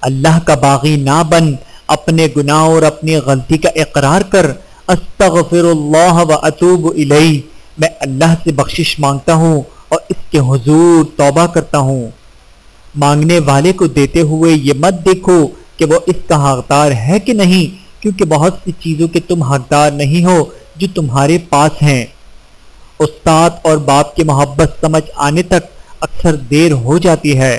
اللہ کا باغی نہ بن، اپنے گناہ اور اپنی غلطی کا اقرار کر۔ استغفر اللہ و اتوب الیہ، میں اللہ سے بخشش مانگتا ہوں اور اس کے حضور توبہ کرتا ہوں۔ مانگنے والے کو دیتے ہوئے یہ مت دیکھو کہ وہ اس کا حقدار ہے کہ نہیں، کیونکہ بہت سی چیزوں کے تم حقدار نہیں ہو جو تمہارے پاس ہیں۔ استاد اور باپ کی محبت سمجھ آنے تک اکثر دیر ہو جاتی ہے۔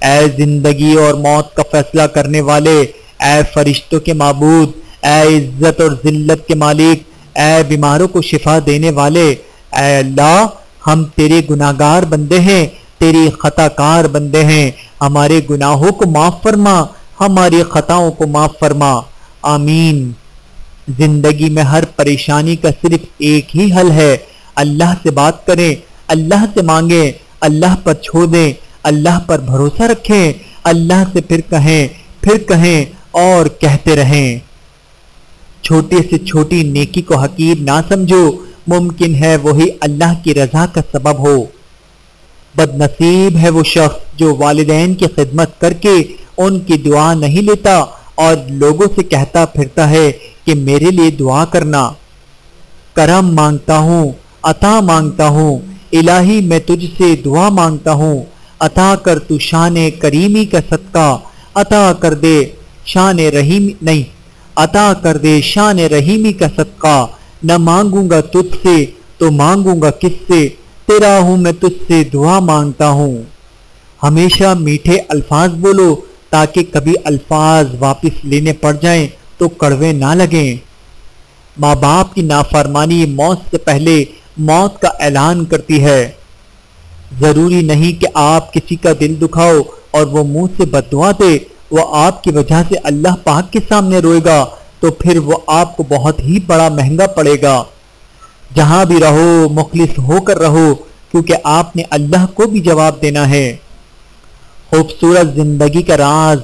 اے زندگی اور موت کا فیصلہ کرنے والے، اے فرشتوں کے معبود، اے عزت اور ذلت کے مالک، اے بیماروں کو شفا دینے والے، اے اللہ ہم تیرے گناہگار بندے ہیں، تیری خطا کار بندے ہیں، ہمارے گناہوں کو معاف فرما، ہماری خطاؤں کو معاف فرما، آمین۔ زندگی میں ہر پریشانی کا صرف ایک ہی حل ہے، اللہ سے بات کریں، اللہ سے مانگیں، اللہ پر چھوڑ دیں، اللہ پر بھروسہ رکھیں، اللہ سے پھر کہیں اور کہتے رہیں۔ چھوٹے سے چھوٹی نیکی کو حقیر نہ سمجھو، ممکن ہے وہی اللہ کی رضا کا سبب ہو۔ بد نصیب ہے وہ شخص جو والدین کی خدمت کر کے ان کی دعا نہیں لیتا اور لوگوں سے کہتا پھرتا ہے کہ میرے لیے دعا کرنا۔ کرم مانگتا ہوں، عطا مانگتا ہوں، الہی میں تجھ سے دعا مانگتا ہوں، عطا کر تو شان کریمی کا صدقہ، عطا کر دے شان رحیمی کا صدقہ، نہ مانگوں گا تجھ سے تو مانگوں گا کس سے، تیرا ہوں میں تجھ سے دعا مانگتا ہوں۔ ہمیشہ میٹھے الفاظ بولو تاکہ کبھی الفاظ واپس لینے پڑ جائیں تو کڑوے نہ لگیں۔ ماں باپ کی نافرمانی موت سے پہلے موت کا اعلان کرتی ہے۔ ضروری نہیں کہ آپ کسی کا دل دکھاؤ اور وہ منہ سے بد دعا دے، وہ آپ کی وجہ سے اللہ پاک کے سامنے روئے گا تو پھر وہ آپ کو بہت ہی بڑا مہنگا پڑے گا۔ جہاں بھی رہو مخلص ہو کر رہو، کیونکہ آپ نے اللہ کو بھی جواب دینا ہے۔ خوبصورت زندگی کا راز،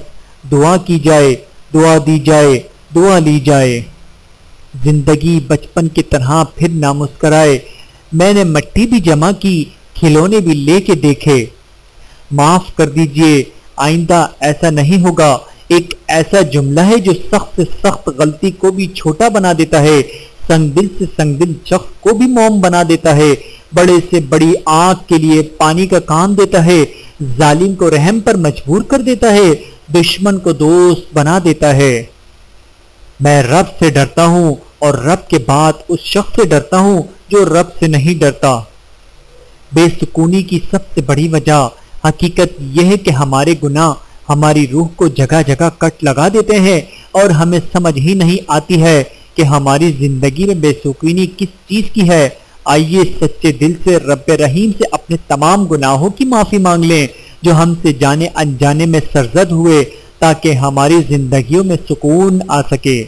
دعا کی جائے، دعا دی جائے، دعا لی جائے۔ زندگی بچپن کی طرح پھر نہ مسکرائے، میں نے مٹی بھی جمع کی، کھلونے بھی لے کے دیکھے۔ معاف کر دیجئے، آئندہ ایسا نہیں ہوگا، ایک ایسا جملہ ہے جو سخت سے سخت غلطی کو بھی چھوٹا بنا دیتا ہے، سنگ دل سے سنگ دل شخص کو بھی موم بنا دیتا ہے، بڑے سے بڑی آنکھ کے لیے پانی کا کام دیتا ہے، ظالم کو رحم پر مجبور کر دیتا ہے، دشمن کو دوست بنا دیتا ہے۔ میں رب سے ڈرتا ہوں اور رب کے بعد اس شخص سے ڈرتا ہوں جو رب سے نہیں ڈرتا۔ بے سکونی کی سب سے بڑی وجہ حقیقت یہ ہے کہ ہمارے گناہ ہماری روح کو جگہ جگہ کٹ لگا دیتے ہیں اور ہمیں سمجھ ہی نہیں آتی ہے کہ ہماری زندگی میں بے سکونی کس چیز کی ہے۔ آئیے سچے دل سے رب رحیم سے اپنے تمام گناہوں کی معافی مانگ لیں جو ہم سے جانے انجانے میں سرزد ہوئے، تاکہ ہماری زندگیوں میں سکون آ سکے۔